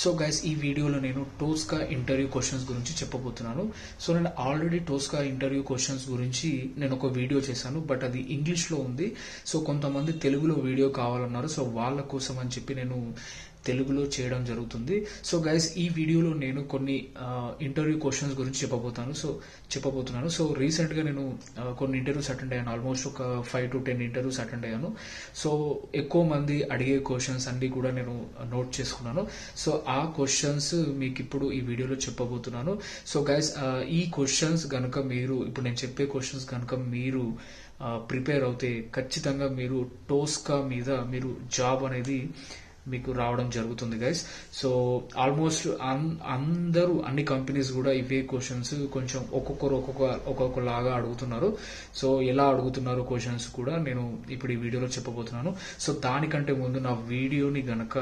So guys ఈ వీడియోలో నేను టోస్కా ఇంటర్వ్యూ క్వశ్చన్స్ గురించి చెప్పబోతున్నాను. సో నేను ఆల్రెడీ టోస్కా ఇంటర్వ్యూ క్వశ్చన్స్ గురించి నేను ఒక వీడియో చేశాను, బట్ అది ఇంగ్లీష్లో ఉంది. సో కొంతమంది తెలుగులో వీడియో కావాలన్నారు, సో వాళ్ళ కోసం అని చెప్పి నేను తెలుగులో చేయడం జరుగుతుంది. సో గైస్ ఈ వీడియోలో నేను కొన్ని ఇంటర్వ్యూ క్వశ్చన్స్ గురించి చెప్పబోతున్నాను. సో రీసెంట్గా నేను కొన్ని ఇంటర్వ్యూస్ అటెండ్ అయ్యాను, ఆల్మోస్ట్ ఒక 5 to 10 ఇంటర్వ్యూస్ అటెండ్ అయ్యాను. సో ఎక్కువ మంది అడిగే క్వశ్చన్స్ అన్ని కూడా నేను నోట్ చేసుకున్నాను. సో ఆ క్వశ్చన్స్ మీకు ఇప్పుడు ఈ వీడియోలో చెప్పబోతున్నాను. సో గైస్ ఈ క్వశ్చన్స్ కనుక మీరు ఇప్పుడు నేను చెప్పే క్వశ్చన్స్ కనుక మీరు ప్రిపేర్ అవుతే ఖచ్చితంగా మీరు టోస్కా మీద మీరు జాబ్ అనేది మీకు రావడం జరుగుతుంది గైస్. సో ఆల్మోస్ట్ అందరూ అన్ని కంపెనీస్ కూడా ఇవే క్వశ్చన్స్ కొంచెం ఒక్కొక్కలాగా అడుగుతున్నారు. సో ఎలా అడుగుతున్నారు క్వశ్చన్స్ కూడా నేను ఇప్పుడు ఈ వీడియోలో చెప్పబోతున్నాను. సో దానికంటే ముందు నా వీడియోని గనక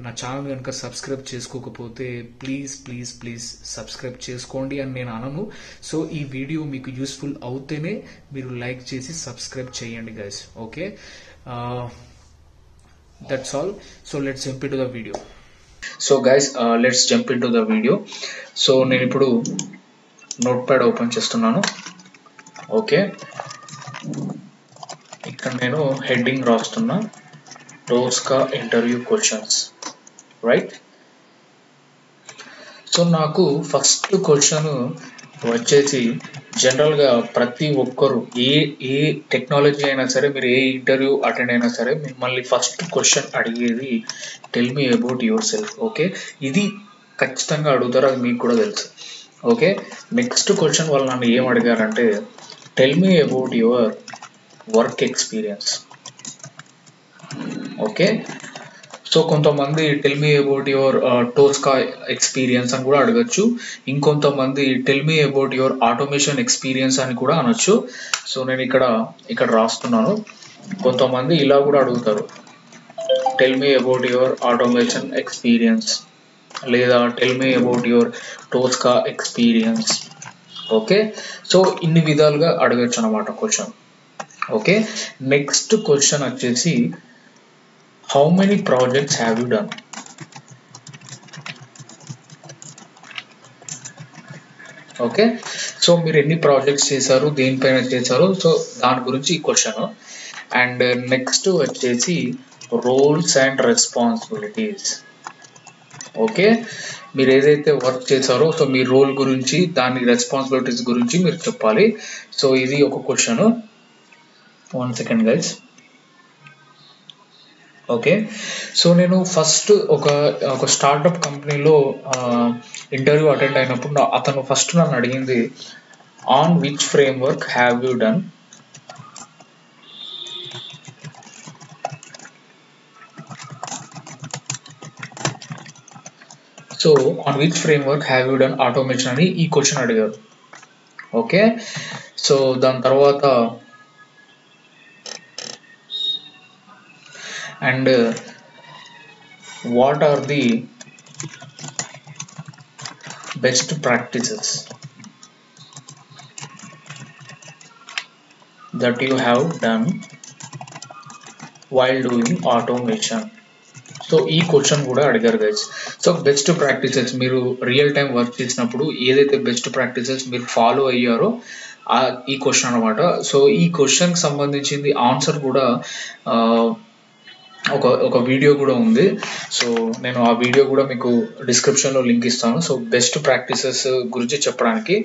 నా ఛానల్ కనుక సబ్స్క్రైబ్ చేసుకోకపోతే ప్లీజ్ సబ్స్క్రైబ్ చేసుకోండి అని నేను అనను. సో ఈ వీడియో మీకు యూస్ఫుల్ అవుతేనే మీరు లైక్ చేసి సబ్స్క్రైబ్ చేయండి guys. Okay, that's all. So let's jump into the video. So guys, let's jump into the video. So నేను ఇప్పుడు నోట్ప్యాడ్ ఓపెన్ చేస్తున్నాను. ఓకే, ఇక్కడ నేను హెడ్డింగ్ రాస్తున్నా, టోస్కా ఇంటర్వ్యూ క్వశ్చన్స్, రైట్. సో నాకు ఫస్ట్ క్వశ్చన్ వచ్చేసి జనరల్గా ప్రతి ఒక్కరు ఏ టెక్నాలజీ అయినా సరే, మీరు ఏ ఇంటర్వ్యూ అటెండ్ అయినా సరే, మిమ్మల్ని ఫస్ట్ క్వశ్చన్ అడిగేది tell me about your self. Okay, ఇది ఖచ్చితంగా అడుగుతారు, అది మీకు కూడా తెలుసు. ఓకే, నెక్స్ట్ క్వశ్చన్ వాళ్ళు నన్ను ఏం అడిగారంటే tell me about your work experience. Okay, so కొంతమంది tell me about your Tosca experience అని కూడా అడగచ్చు, ఇంకొంతమంది tell me about your automation experience అని కూడా అనొచ్చు. సో నేను ఇక్కడ రాస్తున్నాను. కొంతమంది ఇలా కూడా అడుగుతారు, tell me about your automation experience లేదా tell me about your Tosca experience. Okay, so ఇన్ని విధాలుగా అడగచ్చు అన్నమాట క్వశ్చన్. ఓకే, నెక్స్ట్ క్వశ్చన్ వచ్చేసి how many projects have you done? Okay, so మీరు ఎన్ని ప్రాజెక్ట్స్ చేశారు, దేనిపైన చేశారు, సో దాని గురించి ఈ క్వశ్చన్. అండ్ నెక్స్ట్ వచ్చేసి రోల్స్ అండ్ రెస్పాన్సిబిలిటీస్. ఓకే, మీరు ఏదైతే వర్క్ చేశారో సో మీ రోల్ గురించి, దాని రెస్పాన్సిబిలిటీస్ గురించి మీరు చెప్పాలి. సో ఇది ఒక question. 1 second guys. Okay, so నేను ఫస్ట్ ఒక స్టార్టప్ కంపెనీలో ఇంటర్వ్యూ అటెండ్ అయినప్పుడు అతను ఫస్ట్ నన్ను అడిగింది on which framework have you done. So on which framework have you done automation అని ఈ క్వశ్చన్ అడిగారు. ఓకే, సో దాని తర్వాత and what are the best practices that you have done while doing automation. So ఈ క్వశ్చన్ కూడా అడిగారు guys. So best practices, మీరు రియల్ టైం వర్క్ చేసినప్పుడు ఏదైతే బెస్ట్ ప్రాక్టీసెస్ మీరు ఫాలో అయ్యారో ఈ క్వశ్చన్ అనమాట. సో ఈ క్వశ్చన్కి సంబంధించింది ఆన్సర్ కూడా ఒక వీడియో కూడా ఉంది. సో నేను ఆ వీడియో కూడా మీకు డిస్క్రిప్షన్లో లింక్ ఇస్తాను. సో బెస్ట్ ప్రాక్టీసెస్ గురించి చెప్పడానికి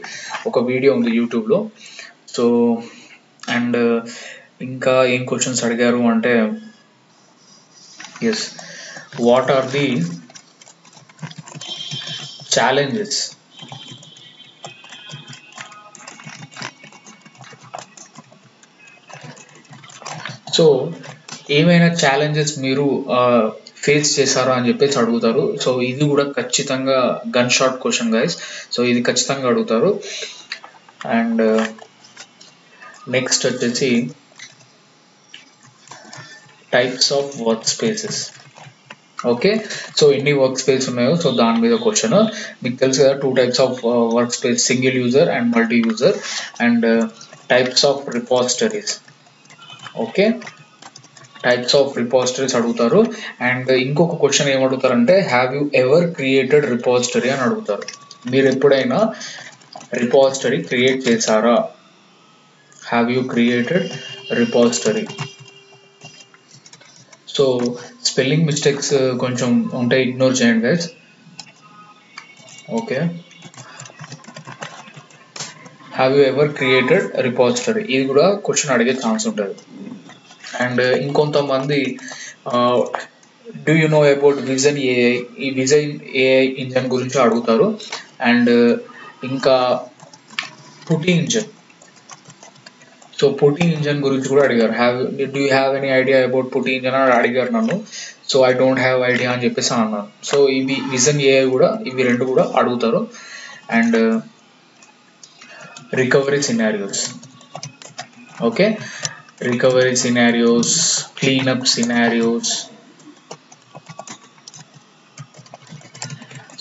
ఒక వీడియో ఉంది యూట్యూబ్లో. సో అండ్ ఇంకా ఏం క్వశ్చన్స్ అడిగారు అంటే yes, what are the challenges so ఏమైనా ఛాలెంజెస్ మీరు ఫేస్ చేశారా అని చెప్పేసి అడుగుతారు. సో ఇది కూడా ఖచ్చితంగా gun shot question guys. So ఇది ఖచ్చితంగా అడుగుతారు. అండ్ నెక్స్ట్ వచ్చేసి types of work spaces. Okay, so ఎన్ని వర్క్ స్పేస్ ఉన్నాయో సో దాని మీద క్వశ్చన్. మీకు తెలుసు కదా 2 types of work space, single user and multi user, and types of repositories. Okay, types of repositories అడుగుతారు. అండ్ ఇంకొక క్వశ్చన్ ఏం అడుగుతారంటే have you ever created repository అని అడుగుతారు. మీరు ఎప్పుడైనా రిపాజిటరీ క్రియేట్ చేశారా? Have you created repository. So spelling mistakes కొంచెం ఉంటే ఇగ్నోర్ చేయండి guys. Okay, have you ever created repository, ఇది కూడా క్వశ్చన్ అడిగే ఛాన్స్ ఉంటుంది. అండ్ ఇంకొంతమంది do you know about vision AI, ఈ విజన్ ఏఐ ఇంజన్ గురించి అడుగుతారు. అండ్ ఇంకా పుటి ఇంజన్, సో పుటి ఇంజన్ గురించి కూడా అడిగారు. Do you have any idea about పుటి engine అని అడిగారు నన్ను. So I don't have idea అని చెప్పేసి అన్నాను. సో ఇవి విజన్ ఏఐ కూడా, ఇవి రెండు కూడా అడుగుతారు. And recovery scenarios, okay, recovery scenarios, cleanup scenarios.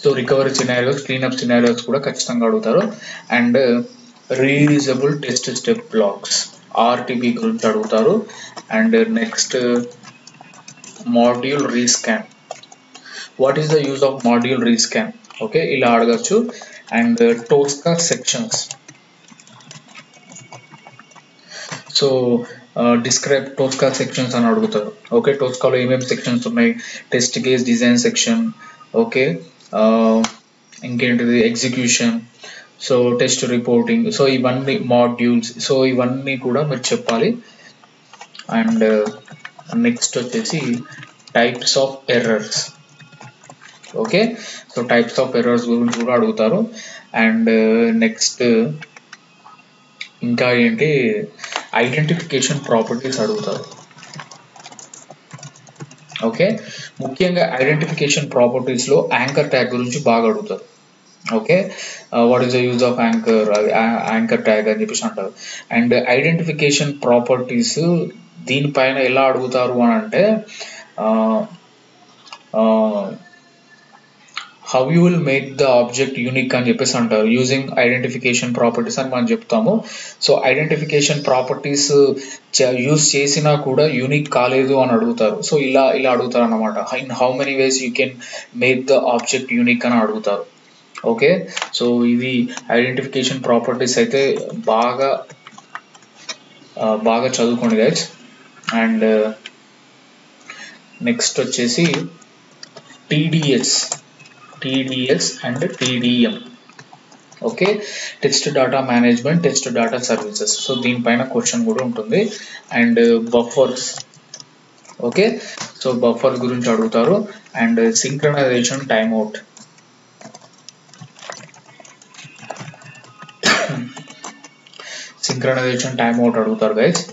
So recovery scenarios, cleanup scenarios కూడా ఖచ్చితంగా అడుగుతారు. And reusable test step blocks, RTB గురించి అడుగుతారు. And next module rescan, what is the use of module rescan, okay, ఇలా అడగచ్చు. And Tosca sections, so describe Tosca sections అని అడుగుతారు. ఓకే, టోస్కాలో ఏమేమి సెక్షన్స్ ఉన్నాయి? Test case design section, okay, ఇంకేంటిది execution, so test reporting, so ఇవన్నీ మాడ్యూల్స్, సో ఇవన్నీ కూడా మీరు చెప్పాలి. అండ్ నెక్స్ట్ వచ్చేసి types of errors, okay, so types of errors గురించి కూడా అడుగుతారు. అండ్ నెక్స్ట్ ఇంకా ఏంటి, ఐడెంటిఫికేషన్ ప్రాపర్టీస్ అడుగుతారు. ఓకే, ముఖ్యంగా ఐడెంటిఫికేషన్ ప్రాపర్టీస్లో యాంకర్ ట్యాగ్ గురించి బాగా అడుగుతారు. Okay, what is the use of anchor tag అని చెప్పేసి అంటారు. అండ్ ఐడెంటిఫికేషన్ ప్రాపర్టీస్ దీనిపైన ఎలా అడుగుతారు అని అంటే how you will make the object unique అని చెప్పేసి అంటారు, యూజింగ్ ఐడెంటిఫికేషన్ ప్రాపర్టీస్ అని మనం చెప్తాము. సో ఐడెంటిఫికేషన్ ప్రాపర్టీస్ యూజ్ చేసినా కూడా యూనిక్ కాలేదు అని అడుగుతారు. సో ఇలా అడుగుతారు అన్నమాట. In how many ways you can make the object unique అని అడుగుతారు. ఓకే, సో ఇది ఐడెంటిఫికేషన్ ప్రాపర్టీస్ అయితే బాగా చదువుకోండి గైస్. అండ్ నెక్స్ట్ వచ్చేసి TDS and TDM, okay, test data management, test data services. So దీనిపైన క్వశ్చన్ కూడా ఉంటుంది. And buffers, okay, so buffer గురించి అడుగుతారు. And synchronisation timeout, synchronisation timeout అడుగుతారు గైస్.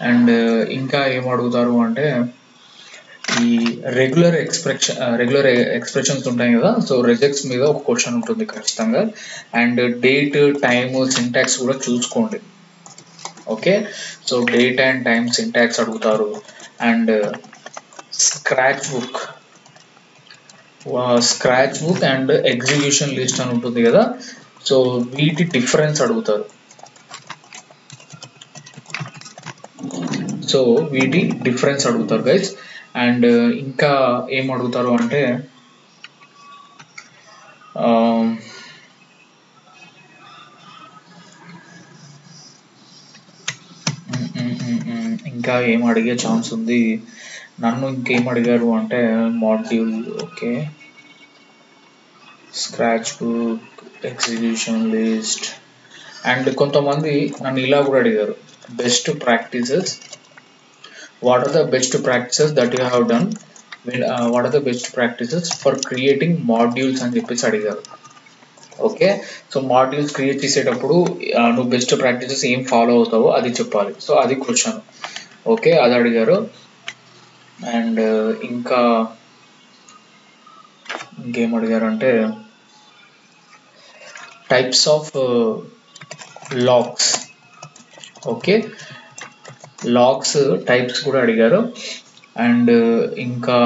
అండ్ ఇంకా ఏం అడుగుతారు అంటే ఈ రెగ్యులర్ ఎక్స్ప్రెషన్స్ ఉంటాయి కదా, సో రెజెక్ట్స్ మీద ఒక క్వశ్చన్ ఉంటుంది ఖచ్చితంగా. అండ్ డేట్, టైమ్, సింటాక్స్ కూడా చూసుకోండి. Okay, so date and time, syntax అడుగుతారు. And scratch book and execution list అని ఉంటుంది కదా, సో వీటి డిఫరెన్స్ అడుగుతారు. గైస్. అండ్ ఇంకా ఏం అడుగుతారు అంటే ఇంకా ఏం అడిగే ఛాన్స్ ఉంది, నన్ను ఇంకేం అడిగారు అంటే module, okay, scratch book, execution list. And కొంతమంది నన్ను ఇలా కూడా అడిగారు, best practices, what are the best practices that you have done what are the best practices for creating modules అని చెప్పేసి అడిగారు. ఓకే, సో మాడ్యూల్స్ క్రియేట్ చేసేటప్పుడు నువ్వు బెస్ట్ ప్రాక్టీసెస్ ఏం ఫాలో అవుతావో అది చెప్పాలి. సో అది క్వశ్చన్. ఓకే, అది అడిగారు. అండ్ ఇంకేం అడిగారంటే types of logs, okay, logs types కూడా అడిగారు. అండ్ ఇంకా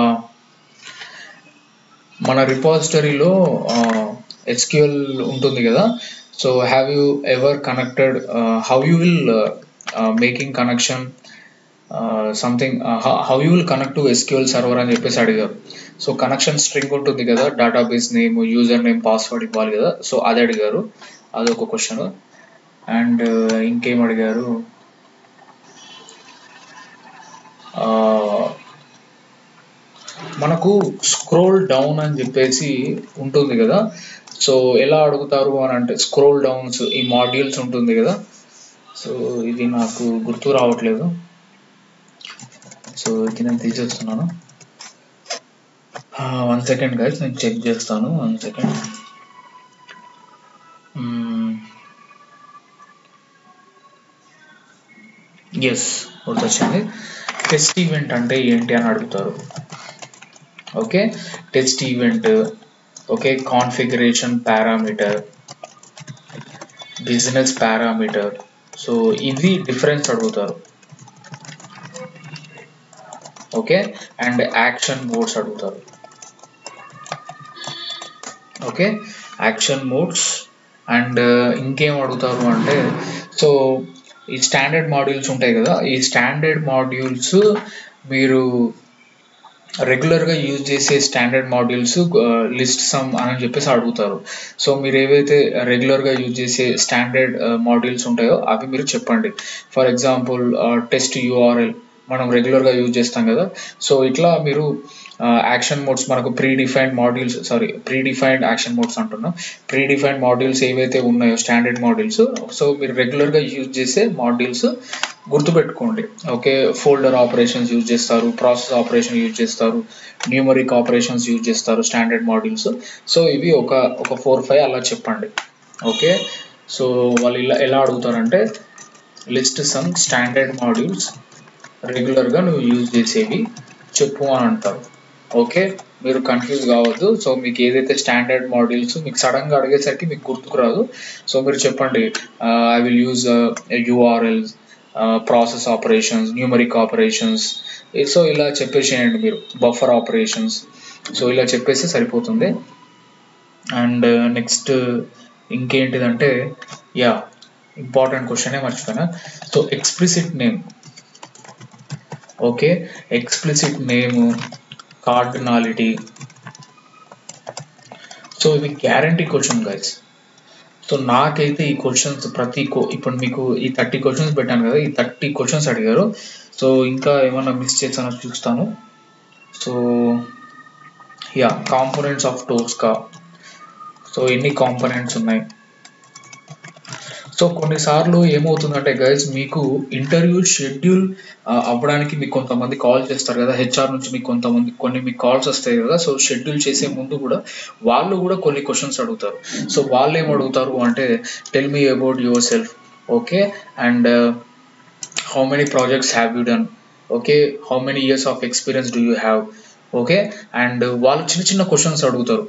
మన రిపాజిటరీలో SQL ఉంటుంది కదా, so have you ever connected, how you will making connection something how you will connect to SQL server అని చెప్పేసి అడిగారు. సో కనెక్షన్ స్ట్రింగ్ ఉంటుంది కదా, database name, user name, password ఇవ్వాలి కదా, సో అది అడిగారు, అదొక క్వశ్చన్. అండ్ ఇంకేం అడిగారు, మనకు స్క్రోల్ డౌన్ అని చెప్పేసి ఉంటుంది కదా, సో ఎలా అడుగుతారు అని అంటే స్క్రోల్ డౌన్స్ ఈ మాడ్యూల్స్ ఉంటుంది కదా, సో ఇది నాకు గుర్తు రావట్లేదు, సో ఇది నేను తీసేస్తున్నాను. 1 సెకండ్ గైస్, నేను చెక్ చేస్తాను, 1 సెకండ్. ఎస్, గుర్తొచ్చింది. టెస్ట్ ఈవెంట్ అంటే ఏంటి అని అడుగుతారు. Okay, test event, okay, configuration parameter, business parameter, so ఇది డిఫరెన్స్ అడుగుతారు. ఓకే, అండ్ యాక్షన్ మోడ్స్ అడుగుతారు. Okay, action modes. అండ్ ఇంకేం అడుగుతారు అంటే, సో ఈ స్టాండర్డ్ మాడ్యూల్స్ ఉంటాయి కదా, ఈ స్టాండర్డ్ మాడ్యూల్స్ మీరు రెగ్యులర్గా యూజ్ చేసే స్టాండర్డ్ మాడ్యూల్స్ లిస్ట్ సమ్ అని చెప్పేసి అడుగుతారు. సో మీరు ఏవైతే రెగ్యులర్గా యూజ్ చేసే స్టాండర్డ్ మాడ్యూల్స్ ఉంటాయో అవి మీరు చెప్పండి. ఫర్ ఎగ్జాంపుల్ టెస్ట్ యూఆర్ఎల్ మనం రెగ్యులర్గా యూజ్ చేస్తాం కదా, సో ఇట్లా మీరు యాక్షన్ మోడ్స్, మనకు ప్రీడిఫైన్డ్ యాక్షన్ మోడ్స్ అంటున్నాం, ప్రీడిఫైన్డ్ మాడ్యూల్స్ ఏవైతే ఉన్నాయో స్టాండర్డ్ మాడ్యూల్స్, సో మీరు రెగ్యులర్గా యూజ్ చేసే మాడ్యూల్స్ గుర్తుపెట్టుకోండి. ఓకే, ఫోల్డర్ ఆపరేషన్స్ యూజ్ చేస్తారు, ప్రాసెస్ ఆపరేషన్ యూజ్ చేస్తారు, న్యూమరిక్ ఆపరేషన్స్ యూజ్ చేస్తారు స్టాండర్డ్ మాడ్యూల్స్. సో ఇవి ఒక 4-5 అలా చెప్పండి. ఓకే, సో వాళ్ళు ఎలా అడుగుతారంటే లిస్ట్ సమ్ స్టాండర్డ్ మాడ్యూల్స్, రెగ్యులర్గా నువ్వు యూజ్ చేసేవి చెప్పు అని అంటారు. ఓకే, మీరు కన్ఫ్యూజ్ కావద్దు. సో మీకు ఏదైతే స్టాండర్డ్ మాడ్యూల్స్ మీకు సడన్గా అడిగేసరికి మీకు గుర్తుకు రాదు, సో మీరు చెప్పండి I will use URLs, process operations, numeric operations, so ఇలా చెప్పేసేయండి మీరు, బఫర్ ఆపరేషన్స్, సో ఇలా చెప్పేసి సరిపోతుంది. అండ్ నెక్స్ట్ ఇంకేంటిదంటే, యా ఇంపార్టెంట్ క్వశ్చనే మర్చిపోయినా, so explicit name. Okay, explicit name, cardinality, so ఇవి గ్యారంటీ క్వశ్చన్ గైస్. సో నాకైతే ఈ క్వశ్చన్స్ ఇప్పుడు మీకు ఈ 30 క్వశ్చన్స్ పెట్టాను కదా, ఈ 30 క్వశ్చన్స్ అడిగారు. సో ఇంకా ఏమన్నా మిస్ చేసానో చూస్తాను. So yeah, components of టోస్కా, so ఎన్ని కాంపోనెంట్స్ ఉన్నాయి. సో కొన్నిసార్లు ఏమవుతుందంటే గైస్, మీకు ఇంటర్వ్యూ షెడ్యూల్ అవ్వడానికి మీకు కొంతమంది కాల్ చేస్తారు కదా, హెచ్ఆర్ నుంచి మీకు కొన్ని కాల్స్ వస్తాయి కదా, సో షెడ్యూల్ చేసే ముందు కూడా వాళ్ళు కూడా కొన్ని క్వశ్చన్స్ అడుగుతారు. సో వాళ్ళు ఏం అడుగుతారు అంటే, tell me about your self, okay, and how many projects have you done, okay, how many years of experience do you have, okay, and వాళ్ళు చిన్న చిన్న క్వశ్చన్స్ అడుగుతారు.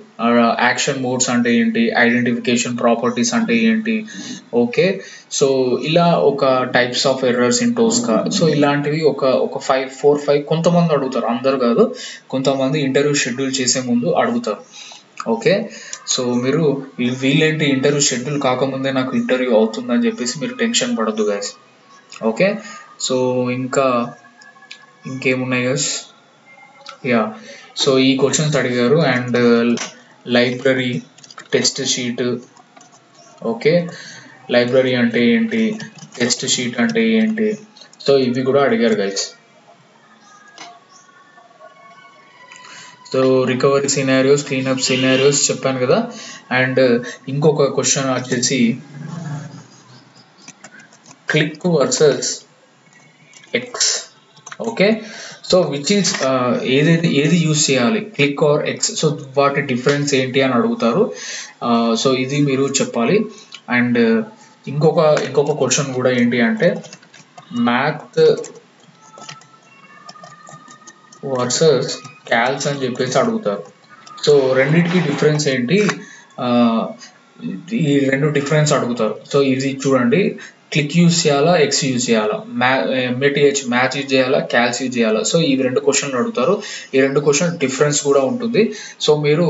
యాక్షన్ మోడ్స్ అంటే ఏంటి, ఐడెంటిఫికేషన్ ప్రాపర్టీస్ అంటే ఏంటి, ఓకే, సో ఇలా ఒక types of errors in టోస్కా, so ఇలాంటివి ఒక 4-5 కొంతమంది అడుగుతారు, అందరు కాదు, కొంతమంది ఇంటర్వ్యూ షెడ్యూల్ చేసే ముందు అడుగుతారు. ఓకే, సో మీరు వీళ్ళేంటి ఇంటర్వ్యూ షెడ్యూల్ కాకముందే నాకు ఇంటర్వ్యూ అవుతుందని చెప్పేసి మీరు టెన్షన్ పడద్దు గైస్. ఓకే, సో ఇంకేమున్నాయి గైస్, యా, సో ఈ క్వశ్చన్స్ అడిగారు. And library, test sheet, okay, library అంటే ఏంటి, టెస్ట్ షీట్ అంటే ఏంటి, సో ఇవి కూడా అడిగారు guys. So recovery scenarios, cleanup scenarios చెప్పాను కదా. అండ్ ఇంకొక క్వశ్చన్ వచ్చేసి click versus X. Okay, so which is ఏది యూజ్ చేయాలి, క్లిక్ ఆర్ ఎక్స్, సో వాటి డిఫరెన్స్ ఏంటి అని అడుగుతారు. సో ఇది మీరు చెప్పాలి. అండ్ ఇంకొక క్వశ్చన్ కూడా ఏంటి అంటే మ్యాథ్ వర్సెస్ క్యాల్స్ అని చెప్పేసి అడుగుతారు. సో రెండింటికి డిఫరెన్స్ ఏంటి, ఈ రెండు డిఫరెన్స్ అడుగుతారు. సో ఇది చూడండి, క్లిక్ యూజ్ చేయాలా, ఎక్స్ యూజ్ చేయాలా, ఎంఏటిహెచ్ మ్యాచ్ యూజ్ చేయాలా, క్యాల్స్ యూజ్ చేయాలా. సో ఈ 2 క్వశ్చన్లు అడుగుతారు. ఈ 2 క్వశ్చన్ డిఫరెన్స్ కూడా ఉంటుంది. సో మీరు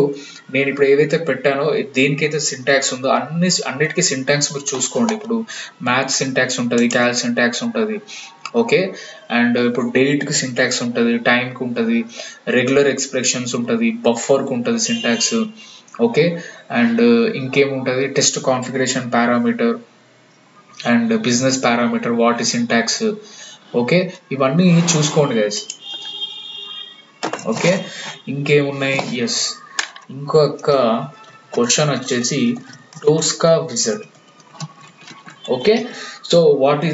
నేను ఇప్పుడు ఏదైతే పెట్టానో దేనికైతే సింటాక్స్ ఉందో అన్నిటికీ సింటాక్స్ మీరు చూసుకోండి. ఇప్పుడు మ్యాథ్ సింటాక్స్ ఉంటుంది, క్యాల్ సింటాక్స్ ఉంటుంది, ఓకే. అండ్ ఇప్పుడు డేట్కి సింటాక్స్ ఉంటుంది, టైంకి ఉంటుంది, రెగ్యులర్ ఎక్స్ప్రెషన్స్ ఉంటుంది, బఫర్కి ఉంటుంది సింటాక్స్, ఓకే. అండ్ ఇంకేముంటుంది, test configuration parameter and business parameter, what ఈ సింటాక్స్, ఓకే. ఇవన్నీ చూసుకోండి గైస్, ఓకే. ఇంకేమున్నాయి, ఎస్ ఇంకొక క్వశ్చన్ వచ్చేసి Tosca wizard, okay. So what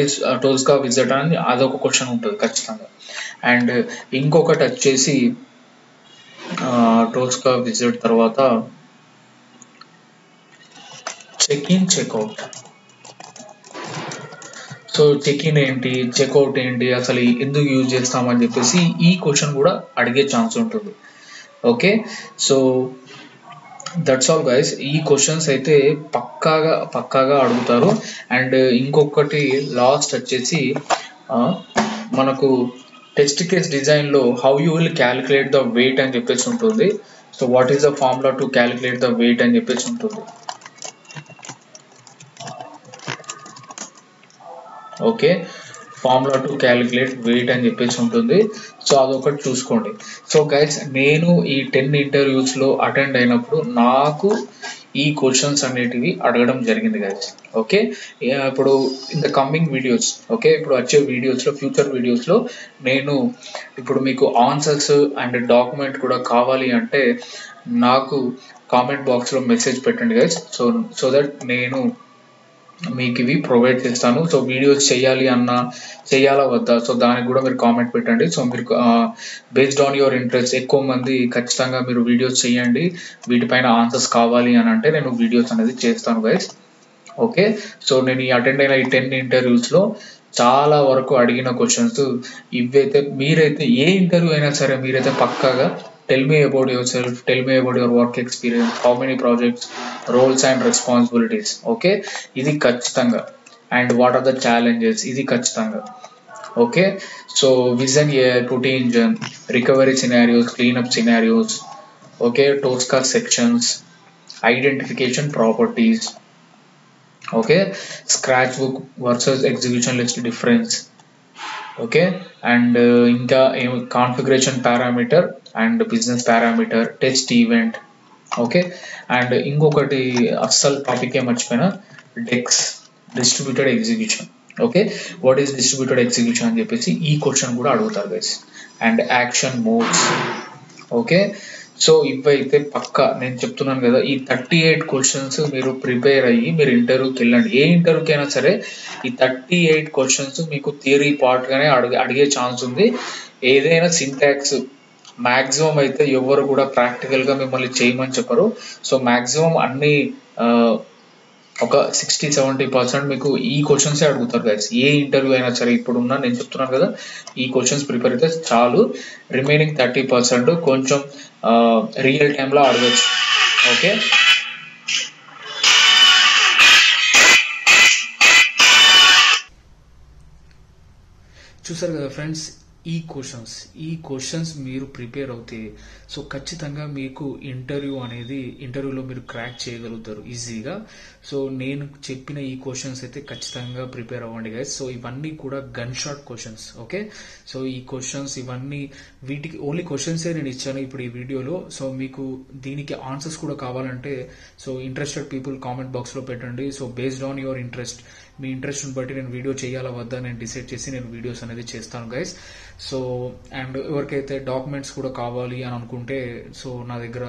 is Tosca wizard అని అదొక క్వశ్చన్ ఉంటుంది ఖచ్చితంగా. అండ్ ఇంకొకటి వచ్చేసి టోస్కా విజార్డ్ తర్వాత check in checkout. So check in ఏంటి, చెక్అవుట్ ఏంటి, అసలు ఎందుకు యూజ్ చేస్తామని చెప్పేసి ఈ క్వశ్చన్ కూడా అడిగే ఛాన్స్ ఉంటుంది, okay. So that's all guys. ఈ క్వశ్చన్స్ అయితే పక్కాగా అడుగుతారు. అండ్ ఇంకొకటి లాస్ట్ వచ్చేసి మనకు టెస్ట్ కేస్ డిజైన్ లో how you will calculate the weight అని చెప్పేసి ఉంటుంది. So what is the formula to calculate the weight అని చెప్పేసి ఉంటుంది, okay. Formula to calculate weight అని చెప్పేసి ఉంటుంది. సో అదొకటి చూసుకోండి. సో గైడ్స్ నేను ఈ 10 ఇంటర్వ్యూస్ లో అటెండ్ అయినప్పుడు నాకు ఈ క్వశ్చన్స్ అనేటివి అడగడం జరిగింది గైడ్స్, ఓకే. ఇప్పుడు in the coming videos, okay, ఇప్పుడు వచ్చే వీడియోస్ లో ఫ్యూచర్ వీడియోస్ లో నేను ఇప్పుడు మీకు ఆన్సర్స్ అండ్ డాక్యుమెంట్ కూడా కావాలి అంటే నాకు కామెంట్ బాక్స్ లో మెసేజ్ పెట్టండి గైడ్స్. సో దట్ నేను మీకు ఇవి ప్రొవైడ్ చేస్తాను. సో వీడియోస్ చేయాలా వద్దా, సో దానికి కూడా మీరు కామెంట్ పెట్టండి. సో మీరు బేస్డ్ ఆన్ యువర్ ఇంట్రెస్ట్ ఎక్కువ మంది ఖచ్చితంగా మీరు వీడియోస్ చేయండి, వీటిపైన ఆన్సర్స్ కావాలి అని అంటే నేను వీడియోస్ అనేది చేస్తాను గైస్, ఓకే. సో నేను ఈ అటెండ్ అయిన ఈ 10 ఇంటర్వ్యూస్ లో చాలా వరకు అడిగిన క్వశ్చన్స్ ఇవైతే. మీరైతే ఏ ఇంటర్వ్యూ అయినా సరే మీరైతే పక్కాగా tell me about yourself, tell me about your work experience, how many projects, roles and responsibilities, okay, ఇది ఖచ్చితంగా. And what are the challenges, ఇది ఖచ్చితంగా, ఓకే. సో విజన్ AI, పుట్టి engine, recovery scenarios, cleanup scenarios, okay, Tosca sections, identification properties, okay, scratch book versus execution list difference, okay. And ఇంకా configuration parameter and business parameter, test event, okay. And ఇంకొకటి అస్సలు topic మర్చిపోయినా, DEX, distributed execution, okay. What is distributed execution అని చెప్పేసి ఈ క్వశ్చన్ కూడా అడుగుతారు guys. And action modes, okay. So ఇవైతే పక్కా నేను చెప్తున్నాను కదా, ఈ 38 క్వశ్చన్స్ మీరు ప్రిపేర్ అయ్యి మీరు ఇంటర్వ్యూకి వెళ్ళండి. ఏ ఇంటర్వ్యూకి అయినా సరే ఈ 38 క్వశ్చన్స్ మీకు థియరీ పార్ట్ గానే అడిగే ఛాన్స్ ఉంది. ఏదైనా సింటాక్స్ మాక్సిమం అయితే ఎవరు కూడా ప్రాక్టికల్ గా మిమ్మల్ని చేయమని చెప్పరు. సో మాక్సిమం అన్ని ఒక 60-70% మీకు ఈ క్వశ్చన్సే అడుగుతారు గైస్. ఏ ఇంటర్వ్యూ అయినా సరే ఇప్పుడున్నా నేను చెప్తున్నాను కదా, ఈ క్వశ్చన్స్ ప్రిపేర్ అయితే చాలు. రిమైనింగ్ 30% కొంచెం రియల్ టైంలో అడగచ్చు, ఓకే. చూసారు కదా ఫ్రెండ్స్, ఈ క్వశ్చన్స్ మీరు ప్రిపేర్ అవుతే సో ఖచ్చితంగా మీకు ఇంటర్వ్యూలో మీరు క్రాక్ చేయగలుగుతారు ఈజీగా. సో నేను చెప్పిన ఈ క్వశ్చన్స్ అయితే ఖచ్చితంగా ప్రిపేర్ అవ్వండి గైస్. సో ఇవన్నీ కూడా gun shot questions, okay. So ఈ క్వశ్చన్స్ ఇవన్నీ వీటికి ఓన్లీ క్వశ్చన్సే నేను ఇచ్చాను ఇప్పుడు ఈ వీడియోలో. సో మీకు దీనికి ఆన్సర్స్ కూడా కావాలంటే so interested people comment box లో పెట్టండి. So based on your interest, మీ ఇంట్రెస్ట్ని బట్టి నేను వీడియో చేయాలా వద్దా నేను డిసైడ్ చేసి నేను వీడియోస్ అనేది చేస్తాను గైస్. సో అండ్ ఎవరికైతే డాక్యుమెంట్స్ కూడా కావాలి అని అనుకుంటే సో నా దగ్గర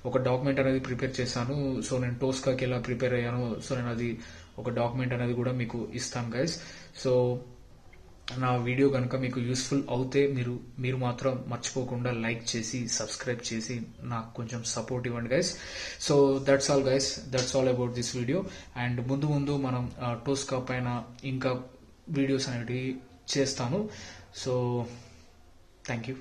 ఒక డాక్యుమెంట్ అనేది ప్రిపేర్ చేశాను. సో నేను టోస్కాకి ఎలా ప్రిపేర్ అయ్యాను, సో నేను అది ఒక డాక్యుమెంట్ అనేది కూడా మీకు ఇస్తాను గైస్. సో నా వీడియో కనుక మీకు యూస్ఫుల్ అవుతే మీరు మాత్రం మర్చిపోకుండా లైక్ చేసి సబ్స్క్రైబ్ చేసి నాకు కొంచెం సపోర్ట్ ఇవ్వండి guys. So that's all guys, that's all about this video. And ముందు మనం టోస్కా పైన ఇంకా వీడియోస్ అనేవి చేస్తాను. So thank you.